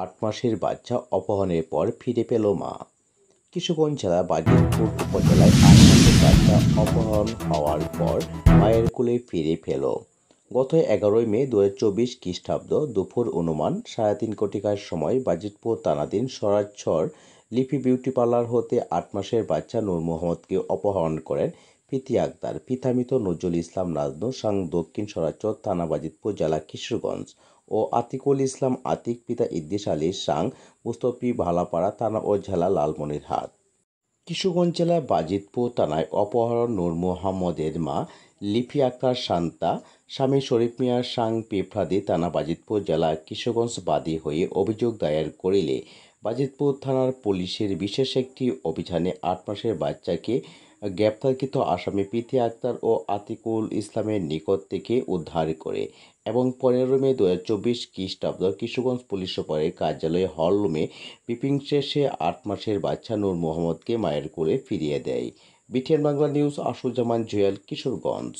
8 মাসের বাচ্চা অপহরণের পর ফিরে পেল মা। কিশোরগঞ্জ জেলার বাজিতপুর উপজেলায় 8 মাসের বাচ্চা অপহরণ হওয়ার পর মায়ের কোলে ফিরে পেল। গত 11 মে 2024 খ্রিস্টাব্দ দুপুর অনুমান 3:30 কোটিকার সময় বাজিতপুর থানাধীন সরাজছর লিপি বিউটি পার্লার হতে 8 মাসের বাচ্চা নূর মোহাম্মদকে অপহরণ করেন প্রীতি আক্তার। পিতা মৃত নজরুল ইসলাম নাজনু সাং দক্ষিণ সরাজছর থানা বাজিতপুর জেলা কিশোরগঞ্জ ও আতিকুল ইসলাম আতিক পিতা ইদ্রিস আলী সাং মুস্তফি ভালাপাড়া থানা ও জেলা লালমনিরহাট। কিশোরগঞ্জ জেলার বাজিতপুর থানায় অপহরণ নূর মোহাম্মদের মা লিপি আক্তার শান্তা স্বামী শরীফ মিয়া সাং পিপরাদি থানা বাজিতপুর জেলা কিশোরগঞ্জ বাদী হয়ে অভিযোগ দায়ের করিলে বাজিতপুর থানার পুলিশের বিশেষ একটি অভিযানে 8 মাসের বাচ্চাকে গ্রেপ্তারকৃত আসামি প্রীতি আক্তার ও আতিকুল ইসলামের নিকট থেকে উদ্ধার করে এবং 15 মে 2024 খ্রিস্টাব্দ কিশোরগঞ্জ পুলিশ সুপারের কার্যালয়ে হলরুমে ব্রিফিং শেষে 8 মাসের বাচ্চা নূর মোহাম্মদকে মায়ের কোলে ফিরিয়ে দেয়। BTN Bangla news, Ashujjaman Jewel, Kishoreganj.